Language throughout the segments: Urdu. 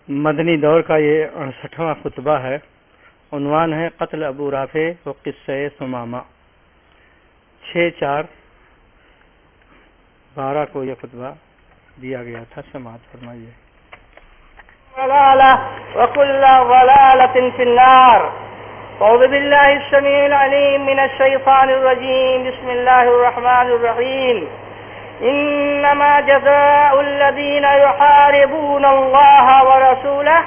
مدنی دور کا یہ 68واں خطبہ ہے۔ عنوان ہے قتل ابو رافع و قصہ ثمامہ۔ 6/4/12 کو یہ خطبہ دیا گیا تھا، سماعت فرمائیے۔ وكل ضلالة في النار. أعوذ بالله السميع العليم من الشيطان الرجيم. بسم الله الرحمن الرحيم. إنما جزاء الذين يحاربون الله ورسوله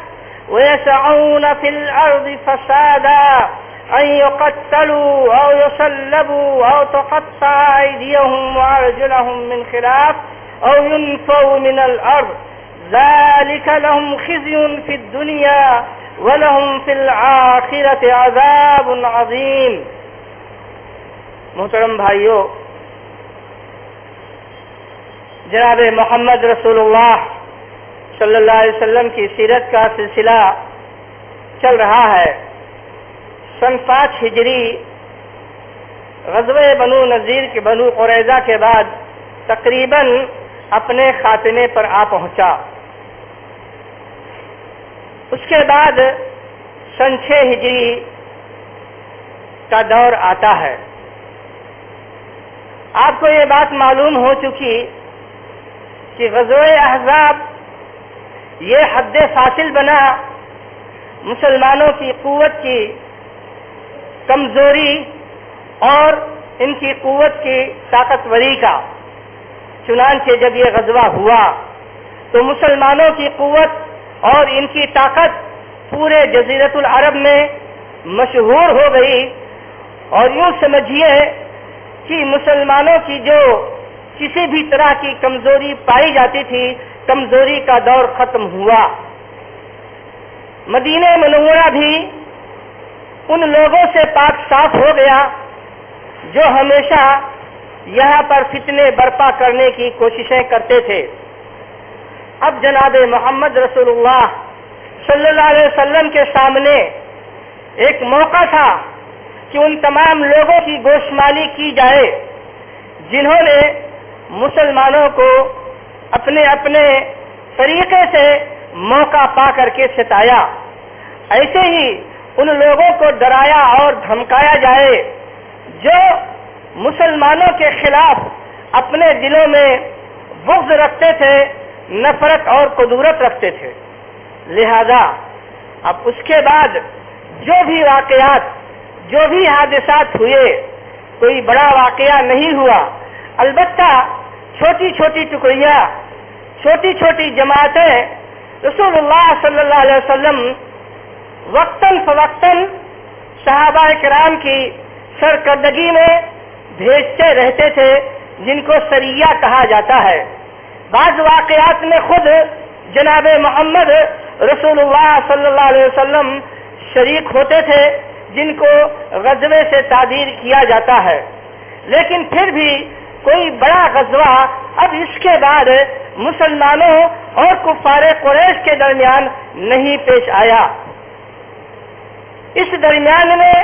ويسعون في الأرض فسادا أن يقتلوا أو يصلبوا أو تقطع أيديهم وأرجلهم من خلاف أو ينفوا من الأرض ذلك لهم خزي في الدنيا ولهم في الآخرة عذاب عظيم. محترم بھائیو، جناب محمد رسول اللہ صلی اللہ علیہ وسلم کی سیرت کا سلسلہ چل رہا ہے۔ سن 5 ہجری غزوہ بنو نذیر کے بنو قریظہ کے بعد تقریباً اپنے خاتمے پر آ پہنچا۔ اس کے بعد سن 6 ہجری کا دور آتا ہے۔ آپ کو یہ بات معلوم ہو چکی کہ غزوہ احزاب یہ حد فاصل بنا مسلمانوں کی قوت کی کمزوری اور ان کی قوت کی طاقتوری کا۔ چنانچہ جب یہ غزوہ ہوا تو مسلمانوں کی قوت اور ان کی طاقت پورے جزیرۃ العرب میں مشہور ہو گئی، اور یوں سمجھیے کہ مسلمانوں کی جو کسی بھی طرح کی کمزوری پائی جاتی تھی، کمزوری کا دور ختم ہوا۔ مدینہ منورہ بھی ان لوگوں سے پاک صاف ہو گیا جو ہمیشہ یہاں پر فتنے برپا کرنے کی کوششیں کرتے تھے۔ اب جناب محمد رسول اللہ صلی اللہ علیہ وسلم کے سامنے ایک موقع تھا کہ ان تمام لوگوں کی گوشمالی کی جائے جنہوں نے مسلمانوں کو اپنے اپنے طریقے سے موقع پا کر کے ستایا۔ ایسے ہی ان لوگوں کو ڈرایا اور دھمکایا جائے جو مسلمانوں کے خلاف اپنے دلوں میں بغض رکھتے تھے، نفرت اور کدورت رکھتے تھے۔ لہذا اب اس کے بعد جو بھی واقعات، جو بھی حادثات ہوئے، کوئی بڑا واقعہ نہیں ہوا، البتہ چھوٹی چھوٹی ٹکڑیاں، چھوٹی چھوٹی جماعتیں رسول اللہ صلی اللہ علیہ وسلم وقتاً فوقتاً صحابہ کرام کی سرکردگی میں بھیجتے رہتے تھے، جن کو سریہ کہا جاتا ہے۔ بعض واقعات میں خود جناب محمد رسول اللہ صلی اللہ علیہ وسلم شریک ہوتے تھے، جن کو غزوے سے تعبیر کیا جاتا ہے۔ لیکن پھر بھی کوئی بڑا غزوہ اب اس کے بعد مسلمانوں اور کفار قریش کے درمیان نہیں پیش آیا۔ اس درمیان میں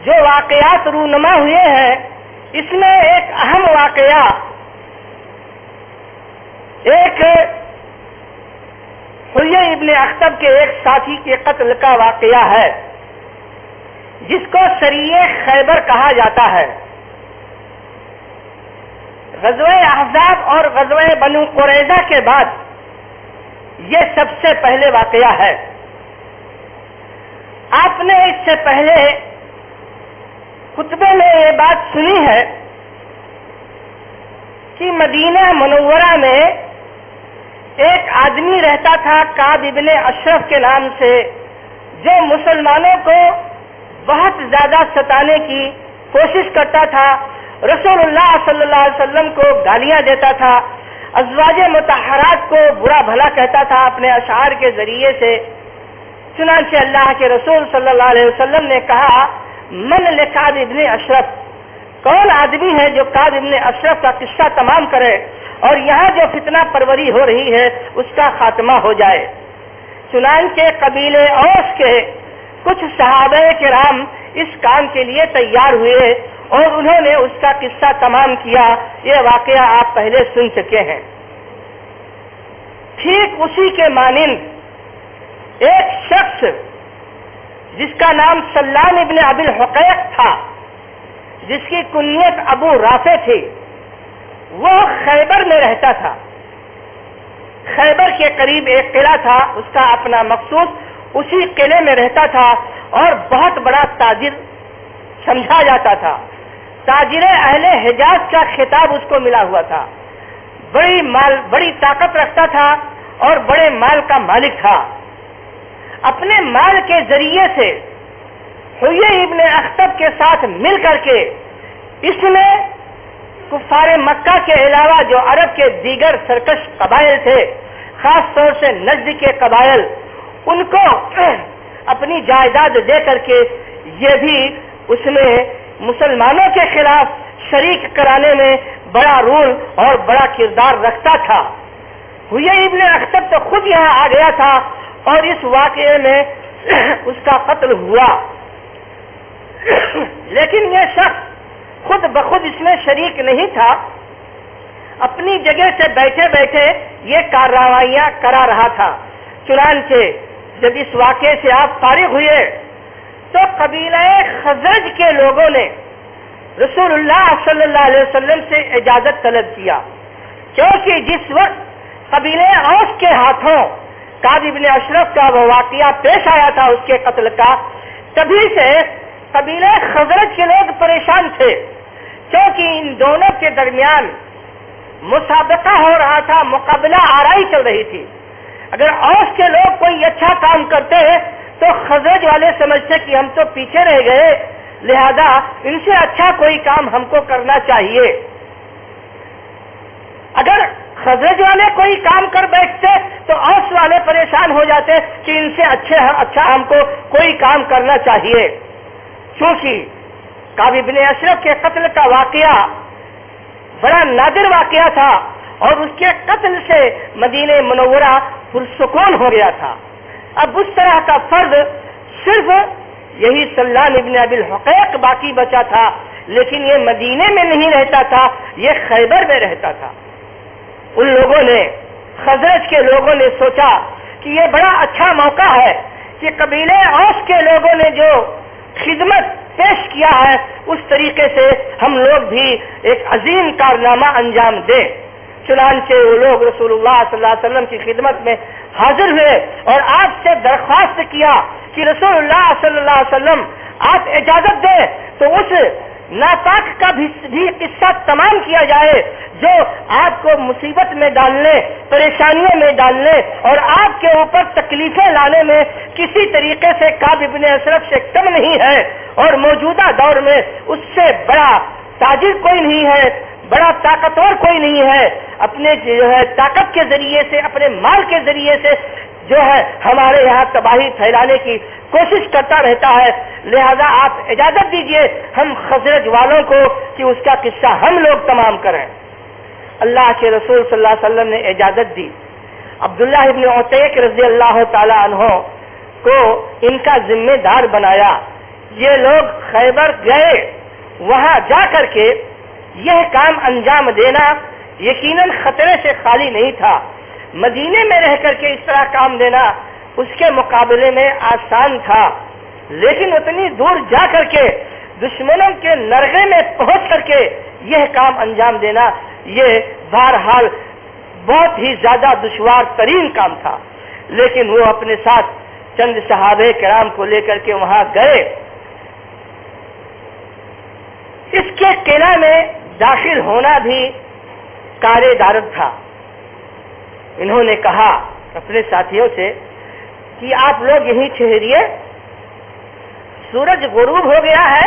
جو واقعات رونما ہوئے ہیں، اس میں ایک اہم واقعہ ایک حیی ابن اخطب کے ایک ساتھی کے قتل کا واقعہ ہے، جس کو سریہ خیبر کہا جاتا ہے۔ غزوہ احزاب اور غزوہ بنو قریظہ کے بعد یہ سب سے پہلے واقعہ ہے۔ آپ نے اس سے پہلے خطبے میں یہ بات سنی ہے کہ مدینہ منورہ میں ایک آدمی رہتا تھا کعب ابن اشرف کے نام سے، جو مسلمانوں کو بہت زیادہ ستانے کی کوشش کرتا تھا، رسول اللہ صلی اللہ علیہ وسلم کو گالیاں دیتا تھا، ازواج مطہرات کو برا بھلا کہتا تھا اپنے اشعار کے ذریعے سے۔ چنانچہ اللہ کے رسول صلی اللہ علیہ وسلم نے کہا، من لکعب ابن اشرف، کون آدمی ہے جو کعب ابن اشرف کا قصہ تمام کرے اور یہاں جو فتنہ پروری ہو رہی ہے اس کا خاتمہ ہو جائے۔ چنانچہ قبیلے اوس کے کچھ صحابہ کرام اس کام کے لیے تیار ہوئے اور انہوں نے اس کا قصہ تمام کیا۔ یہ واقعہ آپ پہلے سن چکے ہیں۔ ٹھیک اسی کے مانند ایک شخص جس کا نام سلام ابن ابی الحقیق تھا، جس کی کنیت ابو رافع تھی، وہ خیبر میں رہتا تھا۔ خیبر کے قریب ایک قلعہ تھا، اس کا اپنا مخصوص، اسی قلعے میں رہتا تھا اور بہت بڑا تاجر سمجھا جاتا تھا۔ تاجر اہل حجاز کا خطاب اس کو ملا ہوا تھا، بڑی طاقت رکھتا تھا اور بڑے مال کا مالک تھا۔ اپنے مال کے ذریعے سے حیی ابن اخطب کے ساتھ مل کر کے اس نے کفار مکہ کے علاوہ جو عرب کے دیگر سرکش قبائل تھے، خاص طور سے نجد کے قبائل، ان کو اپنی جائیداد دے کر کے یہ بھی اس نے مسلمانوں کے خلاف شریک کرانے میں بڑا رول اور بڑا کردار رکھتا تھا۔ حیی ابن اخطب تو خود یہاں آ گیا تھا اور اس واقعے میں اس کا قتل ہوا، لیکن یہ شخص خود بخود اس میں شریک نہیں تھا، اپنی جگہ سے بیٹھے بیٹھے یہ کارروائیاں کرا رہا تھا۔ چنانچہ جب اس واقعے سے آپ فارغ ہوئے تو قبیلہ خزرج کے لوگوں نے رسول اللہ صلی اللہ علیہ وسلم سے اجازت طلب کیا، کیونکہ جس وقت قبیلہ اوس کے ہاتھوں کعب ابن اشرف کا وہ واقعہ پیش آیا تھا اس کے قتل کا، تبھی سے قبیلہ خزرج کے لوگ پریشان تھے، کیونکہ ان دونوں کے درمیان مسابقہ ہو رہا تھا، مقابلہ آرائی چل رہی تھی۔ اگر اوس کے لوگ کوئی اچھا کام کرتے تو خزرج والے سمجھتے کہ ہم تو پیچھے رہ گئے، لہذا ان سے اچھا کوئی کام ہم کو کرنا چاہیے۔ اگر خزرج والے کوئی کام کر بیٹھتے تو اوس والے پریشان ہو جاتے کہ ان سے اچھا ہم کو کوئی کام کرنا چاہیے۔ چونکہ کعب ابن اشرف کے قتل کا واقعہ بڑا نادر واقعہ تھا اور اس کے قتل سے مدینہ منورہ پرسکون ہو گیا تھا۔ اب اس طرح کا فرد صرف یہی سلام ابن ابی الحقیق باقی بچا تھا، لیکن یہ مدینے میں نہیں رہتا تھا، یہ خیبر میں رہتا تھا۔ ان لوگوں نے، خزرج کے لوگوں نے سوچا کہ یہ بڑا اچھا موقع ہے کہ قبیلے اوس کے لوگوں نے جو خدمت پیش کیا ہے اس طریقے سے ہم لوگ بھی ایک عظیم کارنامہ انجام دیں۔ چنانچہ وہ لوگ رسول اللہ صلی اللہ علیہ وسلم کی خدمت میں حاضر ہوئے اور آپ سے درخواست کیا کہ رسول اللہ صلی اللہ علیہ وسلم آپ اجازت دیں تو اس ناپاک کا بھی قصہ تمام کیا جائے جو آپ کو مصیبت میں ڈالنے، پریشانیوں میں ڈالنے اور آپ کے اوپر تکلیفیں لانے میں کسی طریقے سے کعب ابن اشرف سے کم نہیں ہے، اور موجودہ دور میں اس سے بڑا تاجر کوئی نہیں ہے، بڑا طاقتور کوئی نہیں ہے، اپنے جو ہے طاقت کے ذریعے سے، اپنے مال کے ذریعے سے جو ہے ہمارے یہاں تباہی پھیلانے کی کوشش کرتا رہتا ہے، لہذا آپ اجازت دیجئے ہم خزرج والوں کو کہ اس کا قصہ ہم لوگ تمام کریں۔ اللہ کے رسول صلی اللہ علیہ وسلم نے اجازت دی۔ عبداللہ ابن عتیق رضی اللہ تعالی عنہ کو ان کا ذمہ دار بنایا۔ یہ لوگ خیبر گئے، وہاں جا کر کے یہ کام انجام دینا یقیناً خطرے سے خالی نہیں تھا۔ مدینے میں رہ کر کے اس طرح کام دینا اس کے مقابلے میں آسان تھا، لیکن اتنی دور جا کر کے دشمنوں کے نرغے میں پہنچ کر کے یہ کام انجام دینا یہ بہرحال بہت ہی زیادہ دشوار ترین کام تھا، لیکن وہ اپنے ساتھ چند صحابہ کرام کو لے کر کے وہاں گئے۔ اس کے قلعہ میں داخل ہونا بھی کار دارت تھا۔ انہوں نے کہا اپنے ساتھیوں سے کہ آپ لوگ یہیں ٹھہریے، سورج غروب ہو گیا ہے،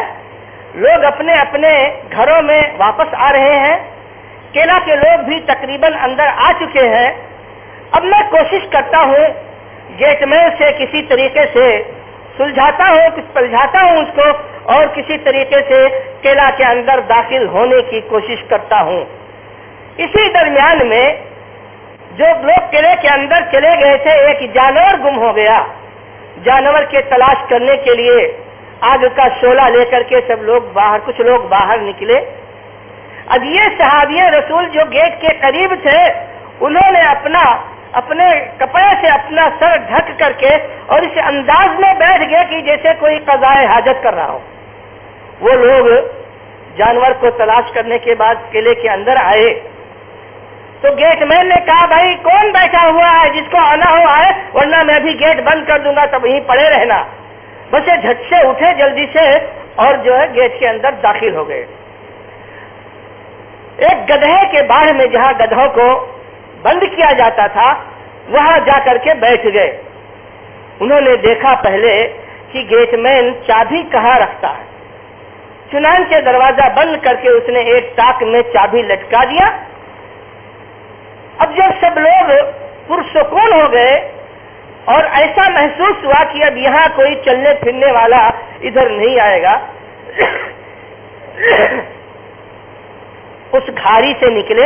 لوگ اپنے اپنے گھروں میں واپس آ رہے ہیں، قلعہ کے لوگ بھی تقریباً اندر آ چکے ہیں۔ اب میں کوشش کرتا ہوں گیٹ مین سے کسی طریقے سے سلجھاتا ہوں، کچھ سلجھاتا ہوں اس کو، اور کسی طریقے سے قلعہ کے اندر داخل ہونے کی کوشش کرتا ہوں۔ اسی درمیان میں جو لوگ قلعے کے اندر چلے گئے تھے، ایک جانور گم ہو گیا۔ جانور کے تلاش کرنے کے لیے آگ کا شعلہ لے کر کے سب لوگ باہر، کچھ لوگ باہر نکلے۔ اب یہ صحابی رسول جو گیٹ کے قریب تھے، انہوں نے اپنے کپڑے سے اپنا سر ڈھک کر کے اور اس انداز میں بیٹھ گئے کہ جیسے کوئی قضاء حاجت کر رہا ہو. وہ لوگ جانور کو تلاش کرنے کے بعد قلعے کے اندر آئے تو گیٹ مین نے کہا بھائی کون بیٹھا ہوا ہے جس کو آنا ہو آئے ورنہ میں بھی گیٹ بند کر دوں گا تب یہیں پڑے رہنا. بس یہ جھٹ سے اٹھے جلدی سے اور جو ہے گیٹ کے اندر داخل ہو گئے. ایک گدھے کے باڑ میں جہاں گدھوں کو بند کیا جاتا تھا وہاں جا کر کے بیٹھ گئے. انہوں نے دیکھا پہلے کہ گیٹ مین چابی کہاں رکھتا ہے. چنانچہ دروازہ بند کر کے اس نے ایک ٹاک میں چابی لٹکا دیا. اب جب سب لوگ پرسکون ہو گئے اور ایسا محسوس ہوا کہ اب یہاں کوئی چلنے پھرنے والا ادھر نہیں آئے گا، اس کھاری سے نکلے،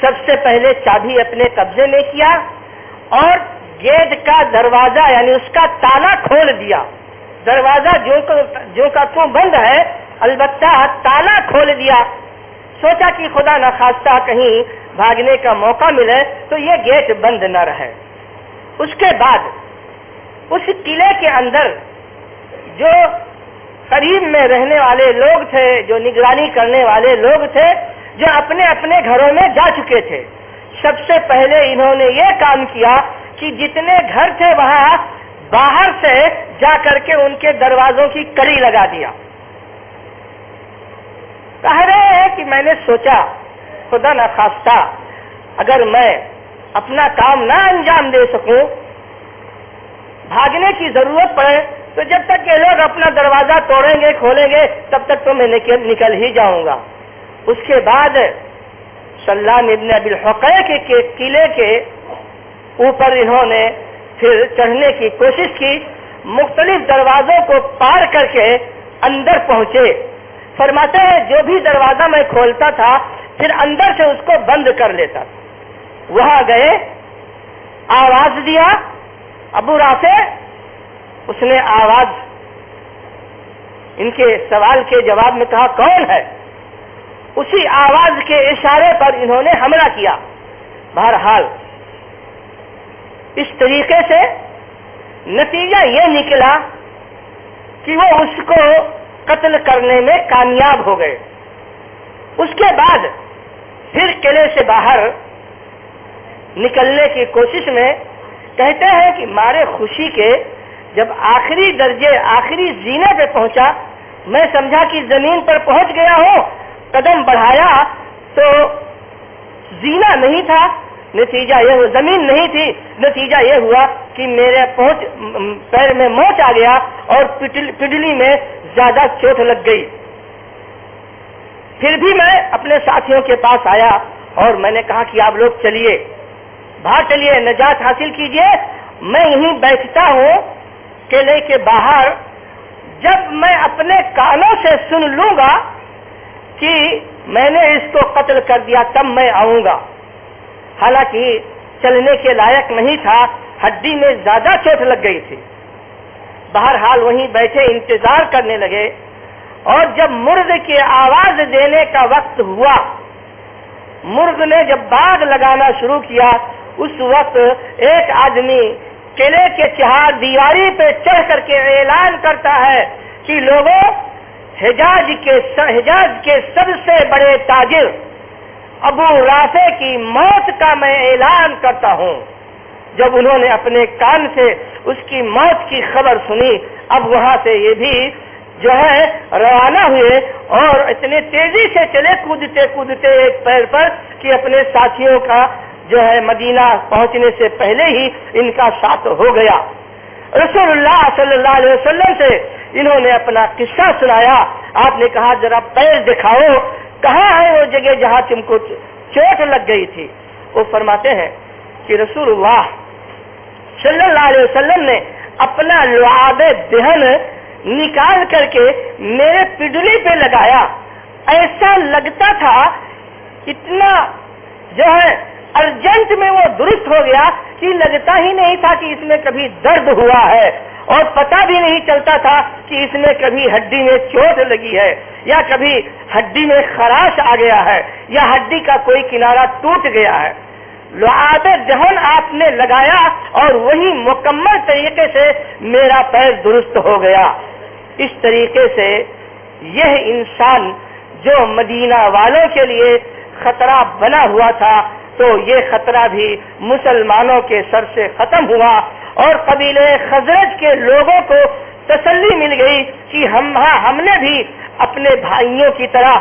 سب سے پہلے چابی اپنے قبضے میں کیا اور گیٹ کا دروازہ یعنی اس کا تالا کھول دیا. دروازہ جو کا توں بند ہے البتہ تالا کھول دیا. سوچا کہ خدا نخواستہ کہیں بھاگنے کا موقع ملے تو یہ گیٹ بند نہ رہے. اس کے بعد اس قلعے کے اندر جو قریب میں رہنے والے لوگ تھے، جو نگرانی کرنے والے لوگ تھے، جو اپنے اپنے گھروں میں جا چکے تھے، سب سے پہلے انہوں نے یہ کام کیا کہ جتنے گھر تھے وہاں باہر سے جا کر کے ان کے دروازوں کی کڑی لگا دیا. کہہ رہے ہیں کہ میں نے سوچا خدا نخواستہ اگر میں اپنا کام نہ انجام دے سکوں، بھاگنے کی ضرورت پڑے تو جب تک یہ لوگ اپنا دروازہ توڑیں گے کھولیں گے تب تک تو میں نکل ہی جاؤں گا. اس کے بعد سلام ابن ابی الحقیق کے قلعے کے اوپر انہوں نے پھر چڑھنے کی کوشش کی. مختلف دروازوں کو پار کر کے اندر پہنچے. فرماتے ہیں جو بھی دروازہ میں کھولتا تھا پھر اندر سے اس کو بند کر لیتا تھا. وہاں گئے، آواز دیا ابو رافع. اس نے آواز ان کے سوال کے جواب میں کہا کون ہے. اسی آواز کے اشارے پر انہوں نے حملہ کیا. بہرحال اس طریقے سے نتیجہ یہ نکلا کہ وہ اس کو قتل کرنے میں کامیاب ہو گئے. اس کے بعد پھر قلعے سے باہر نکلنے کی کوشش میں کہتے ہیں کہ مارے خوشی کے جب آخری درجے آخری زینے پہ پہنچا میں سمجھا کہ زمین پر پہنچ گیا ہوں. قدم بڑھایا تو زینہ نہیں تھا، نتیجہ یہ ہوا زمین نہیں تھی، نتیجہ یہ ہوا کہ میرے پیر میں موچ آ گیا اور پڈلی میں زیادہ چوٹ لگ گئی. پھر بھی میں اپنے ساتھیوں کے پاس آیا اور میں نے کہا کہ آپ لوگ چلیے باہر چلیے، نجات حاصل کیجیے. میں یہیں بیٹھتا ہوں قلعے کے باہر. جب میں اپنے کانوں سے سن لوں گا کہ میں نے اس کو قتل کر دیا تب میں آؤں گا. حالانکہ چلنے کے لائق نہیں تھا، ہڈی میں زیادہ چوٹ لگ گئی تھی. بہرحال وہیں بیٹھے انتظار کرنے لگے اور جب مرغ کی آواز دینے کا وقت ہوا، مرغ نے جب باغ لگانا شروع کیا، اس وقت ایک آدمی قلعے کے چہار دیواری پہ چڑھ کر کے اعلان کرتا ہے کہ لوگوں، حجاز کے سب سے بڑے تاجر ابو رافع کی موت کا میں اعلان کرتا ہوں. جب انہوں نے اپنے کان سے اس کی موت کی خبر سنی، اب وہاں سے یہ بھی جو ہے روانہ ہوئے اور اتنے تیزی سے چلے کودتے کودتے ایک پیر پر کہ اپنے ساتھیوں کا جو ہے مدینہ پہنچنے سے پہلے ہی ان کا ساتھ ہو گیا. رسول اللہ صلی اللہ علیہ وسلم سے انہوں نے اپنا قصہ سنایا. آپ نے کہا ذرا پیر دکھاؤ، کہاں ہے وہ جگہ جہاں تم کو چوٹ لگ گئی تھی. وہ فرماتے ہیں کہ رسول اللہ صلی اللہ علیہ وسلم نے اپنا لعاب دہن نکال کر کے میرے پڈلی پہ لگایا. ایسا لگتا تھا اتنا جو ہے ارجنٹ میں وہ درست ہو گیا کہ لگتا ہی نہیں تھا کہ اس میں کبھی درد ہوا ہے اور پتہ بھی نہیں چلتا تھا کہ اس میں کبھی ہڈی میں چوٹ لگی ہے یا کبھی ہڈی میں خراش آ گیا ہے یا ہڈی کا کوئی کنارہ ٹوٹ گیا ہے. لعاب دہن آپ نے لگایا اور وہی مکمل طریقے سے میرا پیر درست ہو گیا۔ اس طریقے سے یہ انسان جو مدینہ والوں کے لیے خطرہ بنا ہوا تھا تو یہ خطرہ بھی مسلمانوں کے سر سے ختم ہوا اور قبیلے خزرج کے لوگوں کو تسلی مل گئی کہ ہم نے بھی اپنے بھائیوں کی طرح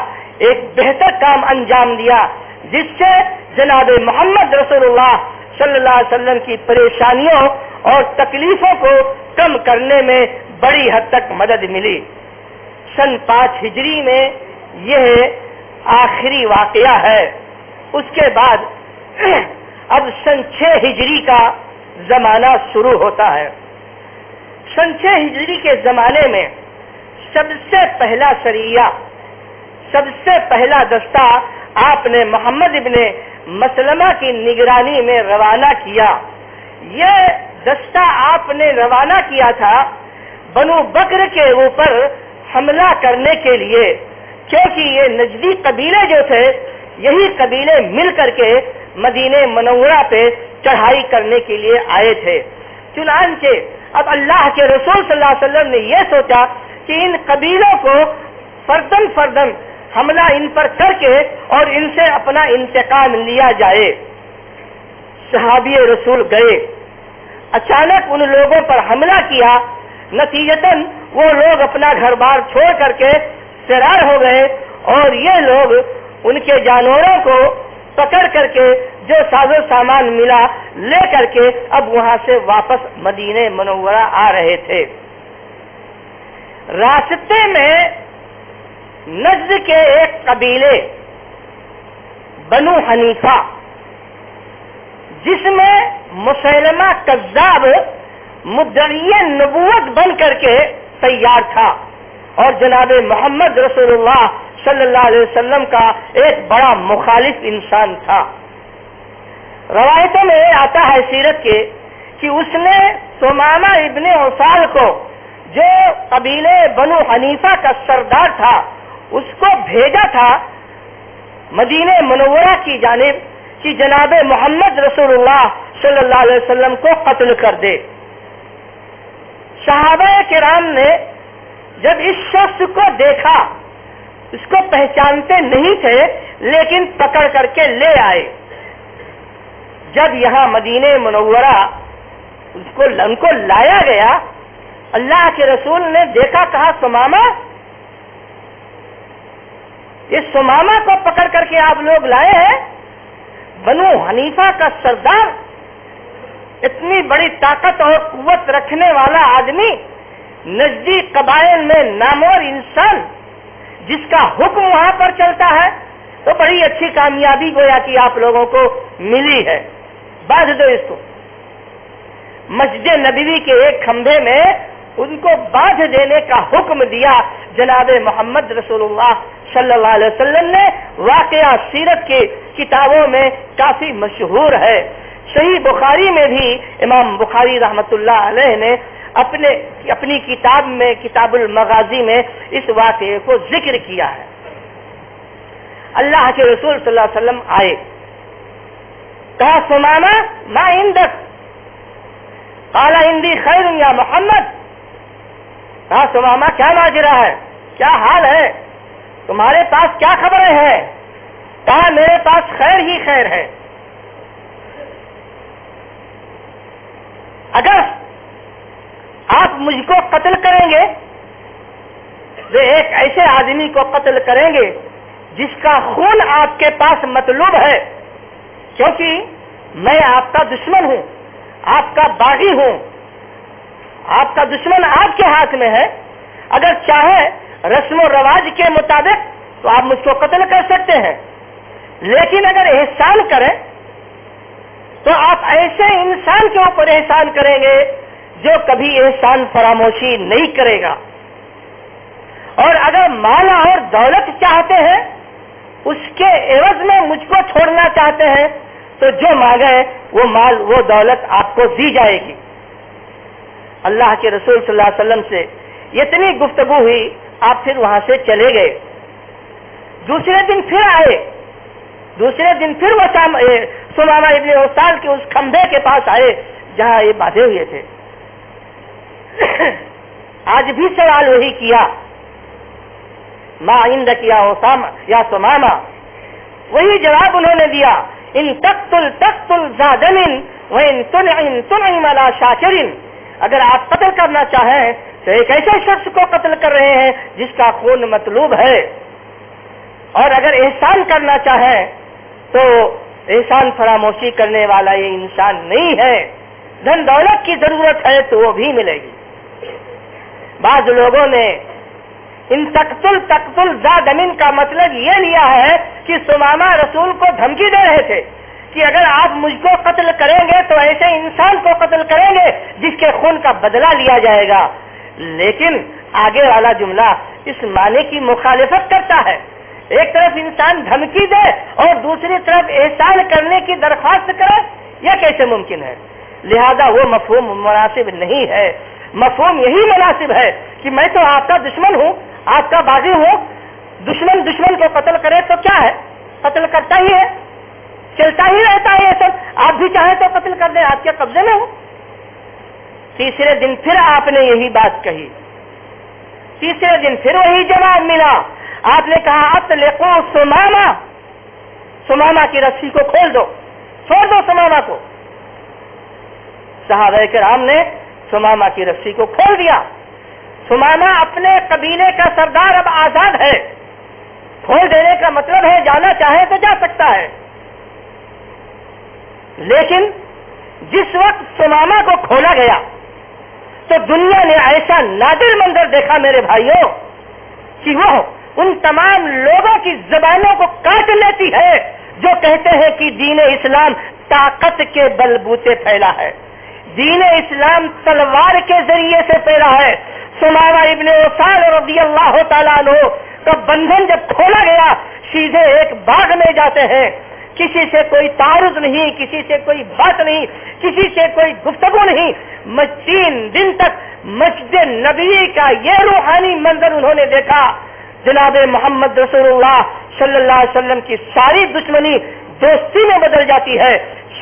ایک بہتر کام انجام دیا، جس سے جناب محمد رسول اللہ صلی اللہ علیہ وسلم کی پریشانیوں اور تکلیفوں کو کم کرنے میں بڑی حد تک مدد ملی۔ سن 5 ہجری میں یہ آخری واقعہ ہے۔ اس کے بعد اب سن 6 ہجری کا زمانہ شروع ہوتا ہے۔ سن 6 ہجری کے زمانے میں سب سے پہلا سریہ، سب سے پہلا دستہ آپ نے محمد ابن مسلمہ کی نگرانی میں روانہ کیا۔ یہ دستہ آپ نے روانہ کیا تھا بنو بکر کے اوپر حملہ کرنے کے لیے، کیونکہ یہ نجدی قبیلے جو تھے یہی قبیلے مل کر کے مدینہ منورہ پہ چڑھائی کرنے کے لیے آئے تھے۔ چنانچہ اب اللہ کے رسول صلی اللہ علیہ وسلم نے یہ سوچا کہ ان قبیلوں کو فردن فردن حملہ ان پر کر کے اور ان سے اپنا انتقام لیا جائے۔ صحابی رسول گئے، اچانک ان لوگوں پر حملہ کیا، نتیجتاً وہ لوگ اپنا گھر بار چھوڑ کر کے فرار ہو گئے اور یہ لوگ ان کے جانوروں کو پکڑ کر کے جو ساز و سامان ملا لے کر کے اب وہاں سے واپس مدینہ منورہ آ رہے تھے۔ راستے میں نجد کے ایک قبیلے بنو حنیفہ، جس میں مسلمہ کذاب مدعی نبوت بن کر کے تیار تھا اور جناب محمد رسول اللہ صلی اللہ علیہ وسلم کا ایک بڑا مخالف انسان تھا۔ روایتوں میں آتا ہے سیرت کے کہ اس نے ثمامہ ابن عسال کو، جو قبیلے بنو حنیفہ کا سردار تھا، اس کو بھیجا تھا مدینہ منورہ کی جانب کہ جناب محمد رسول اللہ صلی اللہ علیہ وسلم کو قتل کر دے۔ صحابہ کرام نے جب اس شخص کو دیکھا، اس کو پہچانتے نہیں تھے لیکن پکڑ کر کے لے آئے۔ جب یہاں مدینہ منورہ ان کو لایا گیا، اللہ کے رسول نے دیکھا، کہا ثمامہ، اس ثمامہ کو پکڑ کر کے آپ لوگ لائے ہیں؟ بنو حنیفہ کا سردار، اتنی بڑی طاقت اور قوت رکھنے والا آدمی، نجدی قبائل میں نامور انسان، جس کا حکم وہاں پر چلتا ہے، تو بڑی اچھی کامیابی گویا کہ آپ لوگوں کو ملی ہے، باندھ دو اس کو۔ مسجد نبوی کے ایک کھمبے میں ان کو باندھ دینے کا حکم دیا جناب محمد رسول اللہ صلی اللہ علیہ وسلم نے۔ واقعہ سیرت کی کتابوں میں کافی مشہور ہے۔ صحیح بخاری میں بھی امام بخاری رحمت اللہ علیہ نے اپنی کتاب میں، کتاب المغازی میں، اس واقعے کو ذکر کیا ہے۔ اللہ کے رسول صلی اللہ علیہ وسلم آئے، کہا ثمامہ ما عندک؟ قال عندي خیر یا محمد۔ کہا ثمامہ کیا ماجرا ہے، کیا حال ہے، تمہارے پاس کیا خبریں ہیں؟ کہا میرے پاس خیر ہی خیر ہے۔ اگر آپ مجھ کو قتل کریں گے تو ایک ایسے آدمی کو قتل کریں گے جس کا خون آپ کے پاس مطلوب ہے، کیونکہ میں آپ کا دشمن ہوں، آپ کا باغی ہوں، آپ کا دشمن آپ کے ہاتھ میں ہے۔ اگر چاہے رسم و رواج کے مطابق تو آپ مجھ کو قتل کر سکتے ہیں، لیکن اگر احسان کریں تو آپ ایسے انسان کے اوپر احسان کریں گے جو کبھی احسان فراموشی نہیں کرے گا۔ اور اگر مال اور دولت چاہتے ہیں، اس کے عوض میں مجھ کو چھوڑنا چاہتے ہیں، تو جو مانگے وہ مال، وہ دولت آپ کو دی جائے گی۔ اللہ کے رسول صلی اللہ علیہ وسلم سے اتنی گفتگو ہوئی، آپ پھر وہاں سے چلے گئے۔ دوسرے دن پھر آئے، دوسرے دن پھر وہ سمامہ ابن اوسال کے اس کھمبے کے پاس آئے جہاں یہ باندھے ہوئے تھے. آج بھی سوال وہی کیا، ما عندک یا اسامہ یا سمامہ، وہی جواب انہوں نے دیا، ان تقتل تقتل ذا دم وان تنعم تنعم علی شاکر. اگر آپ قتل کرنا چاہیں تو ایک ایسے شخص کو قتل کر رہے ہیں جس کا خون مطلوب ہے، اور اگر احسان کرنا چاہیں تو احسان فراموشی کرنے والا یہ انسان نہیں ہے. دھن دولت کی ضرورت ہے تو وہ بھی ملے گی. بعض لوگوں نے ان تقتل تقتل ذا دمن کا مطلب یہ لیا ہے کہ سمامہ رسول کو دھمکی دے رہے تھے کہ اگر آپ مجھ کو قتل کریں گے تو ایسے انسان کو قتل کریں گے جس کے خون کا بدلہ لیا جائے گا. لیکن آگے والا جملہ اس معنی کی مخالفت کرتا ہے. ایک طرف انسان دھمکی دے اور دوسری طرف احسان کرنے کی درخواست کرے، یہ کیسے ممکن ہے؟ لہذا وہ مفہوم مناسب نہیں ہے. مفہوم یہی مناسب ہے کہ میں تو آپ کا دشمن ہوں، آپ کا باغی ہوں. دشمن دشمن کو قتل کرے تو کیا ہے؟ قتل کرتا ہی ہے، چلتا ہی رہتا ہے یہ سب. آپ بھی چاہیں تو قتل کر دیں، آپ کے قبضے میں ہو. تیسرے دن پھر آپ نے یہی بات کہی، تیسرے دن پھر وہی جواب ملا. آپ نے کہا اطلقوا سمامہ، سمامہ کی رسی کو کھول دو، چھوڑ دو سمامہ کو. صحابہ کرام نے سمامہ کی رسی کو کھول دیا. سمامہ اپنے قبیلے کا سردار اب آزاد ہے. کھول دینے کا مطلب ہے جانا چاہے تو جا سکتا ہے. لیکن جس وقت سمامہ کو کھولا گیا تو دنیا نے ایسا نادر منظر دیکھا میرے بھائیوں کہ وہ ان تمام لوگوں کی زبانوں کو کاٹ لیتی ہے جو کہتے ہیں کہ دین اسلام طاقت کے بلبوتے پھیلا ہے، دین اسلام تلوار کے ذریعے سے پھیلا ہے. سمامہ ابن اوسال رضی اللہ تعالیٰ عنہ کا بندھن جب کھولا گیا، سیدھے ایک باغ میں جاتے ہیں. کسی سے کوئی تعارض نہیں، کسی سے کوئی بات نہیں، کسی سے کوئی گفتگو نہیں. 3 دن تک مسجد نبوی کا یہ روحانی منظر انہوں نے دیکھا. جناب محمد رسول اللہ صلی اللہ علیہ وسلم کی ساری دشمنی دوستی میں بدل جاتی ہے.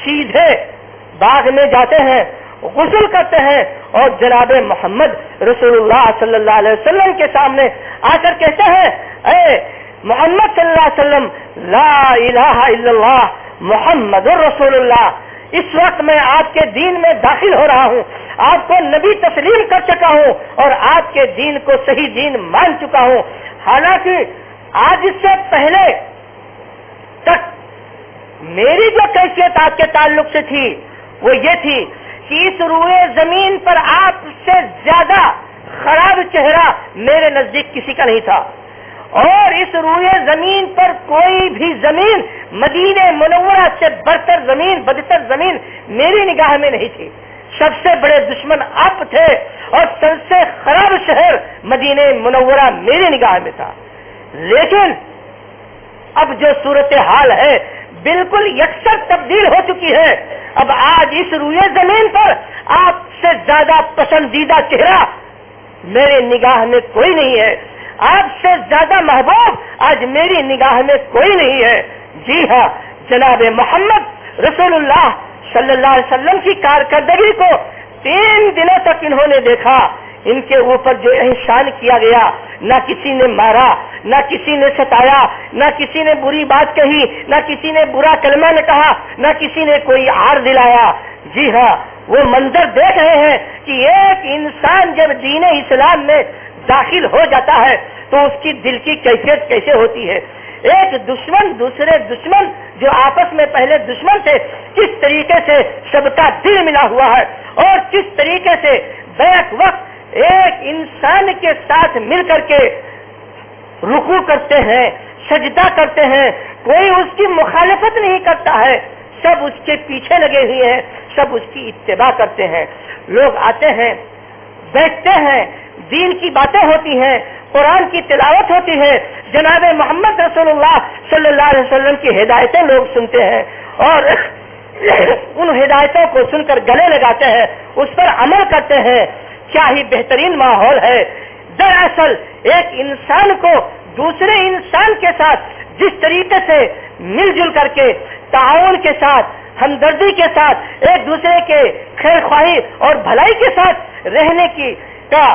سیدھے باغ میں جاتے ہیں، غسل کرتے ہیں اور جناب محمد رسول اللہ صلی اللہ علیہ وسلم کے سامنے آ کر کہتے ہیں، اے محمد صلی اللہ علیہ وسلم، لا الہ الا اللہ محمد رسول اللہ، اس وقت میں آپ کے دین میں داخل ہو رہا ہوں، آپ کو نبی تسلیم کر چکا ہوں اور آپ کے دین کو صحیح دین مان چکا ہوں. حالانکہ آج اس سے پہلے تک میری جو کیفیت آپ کے تعلق سے تھی وہ یہ تھی کہ اس روئے زمین پر آپ سے زیادہ خراب چہرہ میرے نزدیک کسی کا نہیں تھا، اور اس روئے زمین پر کوئی بھی زمین مدینہ منورہ سے برتر زمین، بدتر زمین میری نگاہ میں نہیں تھی. سب سے بڑے دشمن آپ تھے اور سب سے خراب شہر مدینہ منورہ میری نگاہ میں تھا. لیکن اب جو صورتحال ہے بالکل یکسر تبدیل ہو چکی ہے. اب آج اس روئے زمین پر آپ سے زیادہ پسندیدہ چہرہ میرے نگاہ میں کوئی نہیں ہے، آپ سے زیادہ محبوب آج میری نگاہ میں کوئی نہیں ہے. جی ہاں، جناب محمد رسول اللہ صلی اللہ علیہ وسلم کی کارکردگی کو 3 دنوں تک انہوں نے دیکھا. ان کے اوپر جو احسان کیا گیا، نہ کسی نے مارا، نہ کسی نے ستایا، نہ کسی نے بری بات کہی، نہ کسی نے برا کلمہ نہ کہا، نہ کسی نے کوئی عار دلایا. جی ہاں، وہ منظر دیکھ رہے ہیں کہ ایک انسان جب دین اسلام میں داخل ہو جاتا ہے تو اس کی دل کی کیفیت کیسے ہوتی ہے. ایک دشمن دوسرے دشمن جو آپس میں پہلے دشمن تھے، کس طریقے سے سب کا دل ملا ہوا ہے اور کس طریقے سے بیک وقت ایک انسان کے ساتھ مل کر کے رکوع کرتے ہیں، سجدہ کرتے ہیں. کوئی اس کی مخالفت نہیں کرتا ہے، سب اس کے پیچھے لگے ہوئے ہیں، سب اس کی اتباع کرتے ہیں. لوگ آتے ہیں، بیٹھتے ہیں، دین کی باتیں ہوتی ہیں، قرآن کی تلاوت ہوتی ہے، جناب محمد رسول اللہ صلی اللہ علیہ وسلم کی ہدایتیں لوگ سنتے ہیں اور ان ہدایتوں کو سن کر گلے لگاتے ہیں، اس پر عمل کرتے ہیں. کیا ہی بہترین ماحول ہے. دراصل ایک انسان کو دوسرے انسان کے ساتھ جس طریقے سے مل جل کر کے تعاون کے ساتھ ہمدردی کے ساتھ ایک دوسرے کے خیر خواہی اور بھلائی کے ساتھ رہنے کی کا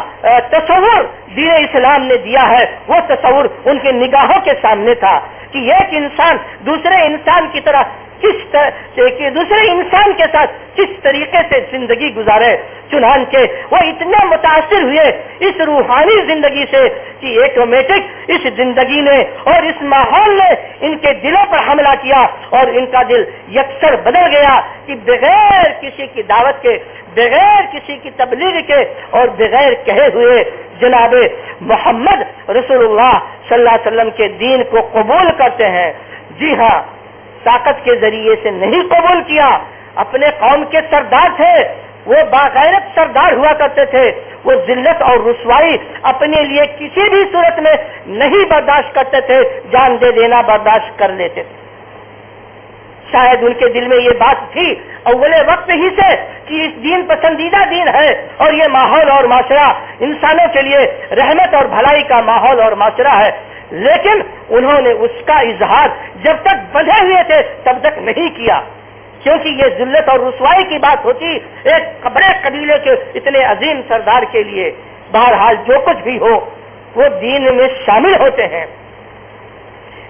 تصور دین اسلام نے دیا ہے، وہ تصور ان کی نگاہوں کے سامنے تھا کہ ایک انسان دوسرے انسان کی طرح دوسرے انسان کے ساتھ کس طریقے سے زندگی گزارے۔ چنانچہ وہ اتنے متاثر ہوئے اس روحانی زندگی سے کہ ایٹومیٹک اس زندگی نے اور اس ماحول نے ان کے دلوں پر حملہ کیا اور ان کا دل یکسر بدل گیا کہ بغیر کسی کی دعوت کے، بغیر کسی کی تبلیغ کے اور بغیر کہے ہوئے جناب محمد رسول اللہ صلی اللہ علیہ وسلم کے دین کو قبول کرتے ہیں۔ جی ہاں، طاقت کے ذریعے سے نہیں قبول کیا، اپنے قوم کے سردار تھے، وہ باغیرت سردار ہوا کرتے تھے، وہ ذلت اور رسوائی اپنے لیے کسی بھی صورت میں نہیں برداشت کرتے تھے، جان دے دینا برداشت کر لیتے تھے۔ شاید ان کے دل میں یہ بات تھی اول وقت ہی سے کہ اس دین پسندیدہ دین ہے اور یہ ماحول اور معاشرہ انسانوں کے لیے رحمت اور بھلائی کا ماحول اور معاشرہ ہے، لیکن انہوں نے اس کا اظہار جب تک بندھے ہوئے تھے تب تک نہیں کیا، کیونکہ یہ ذلت اور رسوائی کی بات ہوتی ایک بڑے قبیلے کے اتنے عظیم سردار کے لیے۔ بہرحال جو کچھ بھی ہو وہ دین میں شامل ہوتے ہیں۔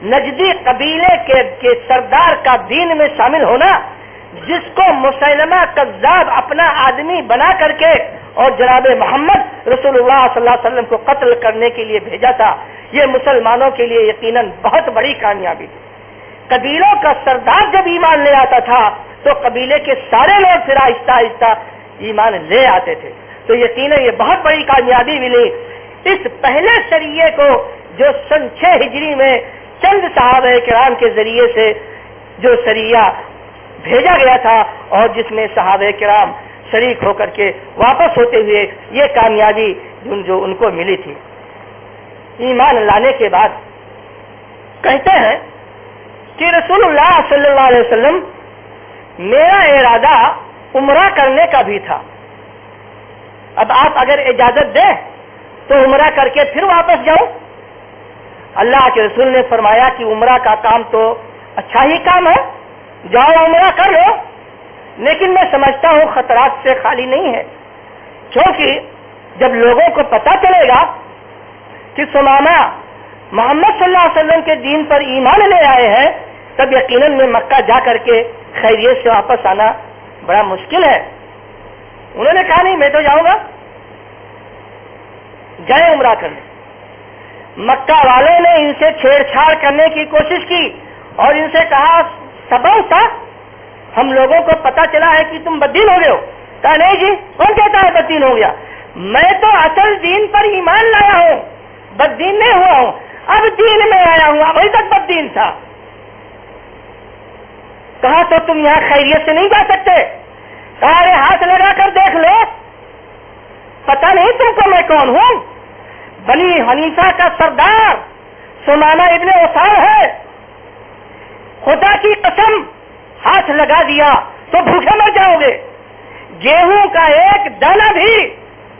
نجدی قبیلے کے سردار کا دین میں شامل ہونا، جس کو مسیلمہ کذاب اپنا آدمی بنا کر کے اور جناب محمد رسول اللہ صلی اللہ علیہ وسلم کو قتل کرنے کے لیے بھیجا تھا، یہ مسلمانوں کے لیے یقیناً بہت بڑی کامیابی تھی۔ قبیلوں کا سردار جب ایمان لے آتا تھا تو قبیلے کے سارے لوگ پھر آہستہ آہستہ ایمان لے آتے تھے، تو یقیناً یہ بہت بڑی کامیابی ملی۔ اس پہلے سریے کو جو سن 6 ہجری میں چند صحابہ کرام کے ذریعے سے جو سریہ بھیجا گیا تھا اور جس میں صحابہ کرام شریک ہو کر کے واپس ہوتے ہوئے یہ کامیابی جو ان کو ملی تھی۔ ایمان لانے کے بعد کہتے ہیں کہ رسول اللہ صلی اللہ علیہ وسلم میرا ارادہ عمرہ کرنے کا بھی تھا، اب آپ اگر اجازت دیں تو عمرہ کر کے پھر واپس جاؤں۔ اللہ کے رسول نے فرمایا کہ عمرہ کا کام تو اچھا ہی کام ہے، جاؤ عمرہ کر لو، لیکن میں سمجھتا ہوں خطرات سے خالی نہیں ہے، کیونکہ جب لوگوں کو پتہ چلے گا کہ ثمامہ محمد صلی اللہ علیہ وسلم کے دین پر ایمان لے آئے ہیں تب یقیناً میں مکہ جا کر کے خیریت سے واپس آنا بڑا مشکل ہے۔ انہوں نے کہا نہیں، میں تو جاؤں گا، جائے عمرہ کرنے۔ مکہ والوں نے ان سے چھیڑ چھاڑ کرنے کی کوشش کی اور ان سے کہا سبب تھا، ہم لوگوں کو پتہ چلا ہے کہ تم بددین ہو گئے ہو۔ کہا نہیں جی، کون کہتا ہے بددین ہو گیا، میں تو اصل دین پر ایمان لایا ہوں، بددین نہیں ہوا ہوں، اب دین میں آیا ہوں، ابھی تک بددین تھا۔ کہا تو تم یہاں خیریت سے نہیں جا سکتے؟ کہا ارے ہاتھ لگا کر دیکھ لو، پتہ نہیں تم کو میں کون ہوں؟ بنی حنیفہ کا سردار ثمامہ ابن اسال ہے، خدا کی قسم ہاتھ لگا دیا تو بھوکے مر جاؤ گے، گیہوں کا ایک دانہ بھی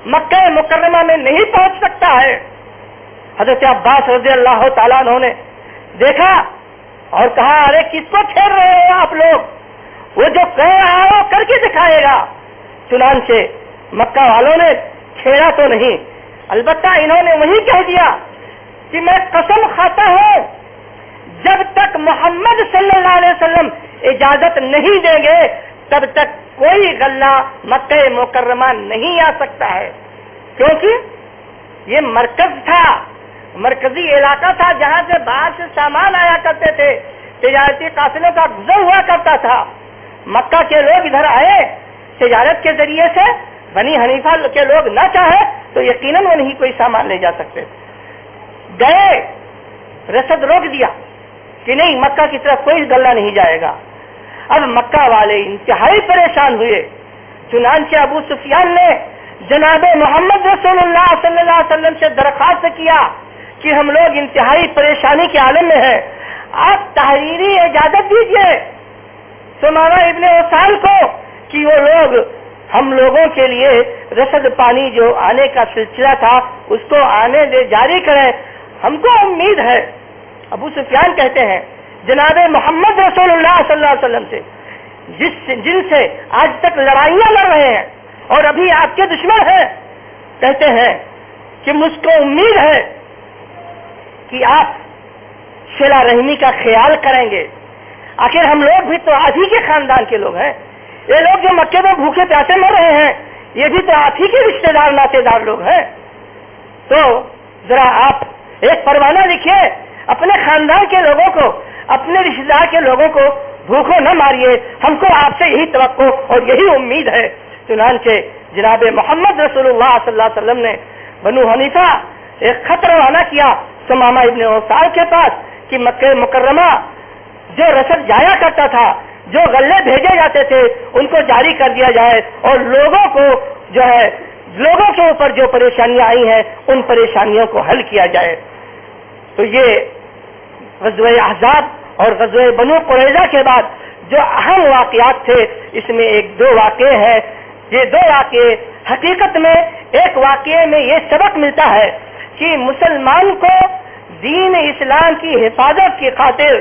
مکہ مکرمہ میں نہیں پہنچ سکتا ہے۔ حضرت عباس رضی اللہ تعالیٰ عنہ نے دیکھا اور کہا ارے کس کو چھیڑ رہے ہو آپ لوگ، وہ جو کہہ رہا ہو کر کے دکھائے گا۔ چنانچہ مکہ والوں نے چھیڑا تو نہیں، البتہ انہوں نے وہی کہہ دیا کہ میں قسم کھاتا ہوں جب تک محمد صلی اللہ علیہ وسلم اجازت نہیں دیں گے تب تک کوئی غلہ مکہ مکرمہ نہیں آ سکتا ہے، کیونکہ یہ مرکز تھا، مرکزی علاقہ تھا جہاں سے باہر سے سامان آیا کرتے تھے، تجارتی قافلوں کا گزر ہوا کرتا تھا۔ مکہ کے لوگ ادھر آئے تجارت کے ذریعے سے، بنی حنیفہ کے لوگ نہ چاہے تو یقیناً وہ نہیں کوئی سامان لے جا سکتے، گئے رسد روک دیا کہ نہیں مکہ کی طرف کوئی غلہ نہیں جائے گا۔ اب مکہ والے انتہائی پریشان ہوئے، چنانچہ ابو سفیان نے جناب محمد رسول اللہ صلی اللہ علیہ وسلم سے درخواست کیا کہ ہم لوگ انتہائی پریشانی کے عالم میں ہیں، آپ تحریری اجازت دیجیے ثمامہ ابن اسال کو کہ وہ لوگ ہم لوگوں کے لیے رسد پانی جو آنے کا سلسلہ تھا اس کو آنے دے جاری کریں، ہم کو امید ہے۔ ابو سفیان کہتے ہیں جناب محمد رسول اللہ صلی اللہ علیہ وسلم سے جن سے آج تک لڑائیاں لڑ رہے ہیں اور ابھی آپ کے دشمن ہیں، کہتے ہیں کہ مجھ کو امید ہے کہ آپ صلہ رحمی کا خیال کریں گے. آخر ہم لوگ بھی تو آپ ہی کے خاندان کے لوگ ہیں. یہ لوگ جو مکے میں بھوکے پیاسے مر رہے ہیں یہ بھی تو آپ ہی کے رشتے دار ناطے دار لوگ ہیں. تو ذرا آپ ایک پروانہ لکھیے، اپنے خاندان کے لوگوں کو، اپنے رشتے دار کے لوگوں کو بھوکوں نہ ماریے. ہم کو آپ سے یہی توقع اور یہی امید ہے. چنانچہ جناب محمد رسول اللہ صلی اللہ علیہ وسلم نے بنو حنیفہ ایک خط روانہ کیا ثمامہ ابن اوسال کے پاس کہ مکہ مکرمہ جو رسد جایا کرتا تھا، جو غلے بھیجے جاتے تھے ان کو جاری کر دیا جائے اور لوگوں کو جو ہے لوگوں کے اوپر جو پریشانیاں آئی ہیں ان پریشانیوں کو حل کیا جائے. تو یہ غزوہ احزاب اور غزوہ بنو قریظہ کے بعد جو اہم واقعات تھے اس میں ایک دو واقعے ہیں. یہ دو واقعے حقیقت میں ایک واقعے میں یہ سبق ملتا ہے کہ مسلمان کو دین اسلام کی حفاظت کی خاطر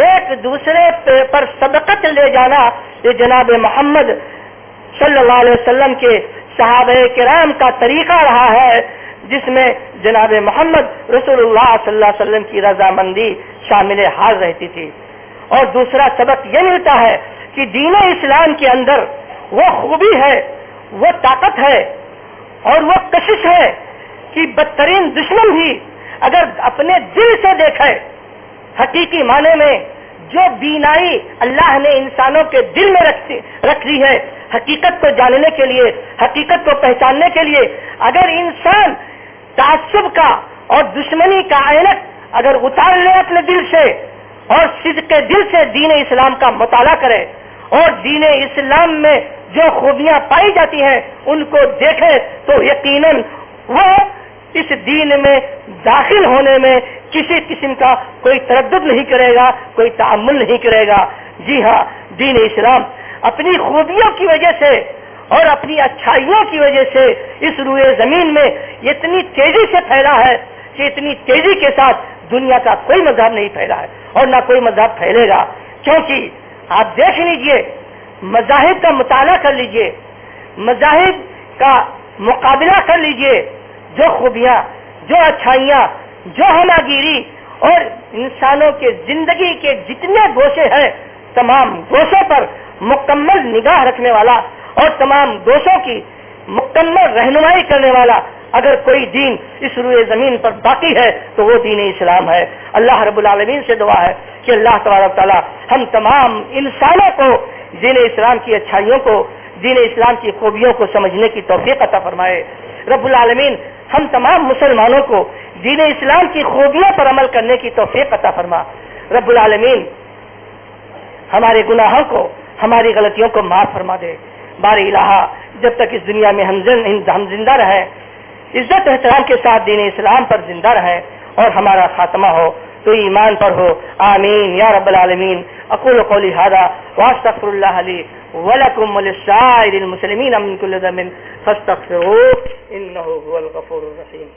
ایک دوسرے پر سبقت لے جانا یہ جناب محمد صلی اللہ علیہ وسلم کے صحابہ کرام کا طریقہ رہا ہے، جس میں جناب محمد رسول اللہ صلی اللہ علیہ وسلم کی رضامندی شامل حال رہتی تھی. اور دوسرا سبق یہ ملتا ہے کہ دین اسلام کے اندر وہ خوبی ہے، وہ طاقت ہے اور وہ کشش ہے کہ بدترین دشمن بھی اگر اپنے دل سے دیکھے، حقیقی معنی میں جو بینائی اللہ نے انسانوں کے دل میں رکھ دی ہے حقیقت کو جاننے کے لیے، حقیقت کو پہچاننے کے لیے، اگر انسان تعصب کا اور دشمنی کا عینت اگر اتار لے اپنے دل سے اور صدق کے دل سے دین اسلام کا مطالعہ کرے اور دین اسلام میں جو خوبیاں پائی جاتی ہیں ان کو دیکھے تو یقیناً وہ اس دین میں داخل ہونے میں کسی قسم کا کوئی تردد نہیں کرے گا، کوئی تعامل نہیں کرے گا. جی ہاں، دین اسلام اپنی خوبیوں کی وجہ سے اور اپنی اچھائیوں کی وجہ سے اس روئے زمین میں اتنی تیزی سے پھیلا ہے کہ اتنی تیزی کے ساتھ دنیا کا کوئی مذہب نہیں پھیلا ہے اور نہ کوئی مذہب پھیلے گا. کیونکہ آپ دیکھ لیجئے، مذاہب کا مطالعہ کر لیجئے، مذاہب کا مقابلہ کر لیجئے، جو خوبیاں، جو اچھائیاں، جو ہماگیری اور انسانوں کے زندگی کے جتنے گوشے ہیں تمام گوشوں پر مکمل نگاہ رکھنے والا اور تمام گوشوں کی مکمل رہنمائی کرنے والا اگر کوئی دین اس روئے زمین پر باقی ہے تو وہ دین اسلام ہے. اللہ رب العالمین سے دعا ہے کہ اللہ تبارک تعالی ہم تمام انسانوں کو دین اسلام کی اچھائیوں کو، دین اسلام کی خوبیوں کو سمجھنے کی توفیق عطا فرمائے. رب العالمین ہم تمام مسلمانوں کو دین اسلام کی خوبیوں پر عمل کرنے کی توفیق عطا فرما. رب العالمین ہمارے گناہوں کو، ہماری غلطیوں کو معاف فرما دے. بار الہ جب تک اس دنیا میں ہم زندہ رہیں، عزت احترام کے ساتھ دین اسلام پر زندہ رہیں اور ہمارا خاتمہ ہو تو ایمان پر ہو. آمین یا رب العالمین. اقول قولی ھذا واستغفر اللہ لی ولکم ولسائر المسلمین من کل ذنب فاستغفروہ انہ هو الغفور الرحیم.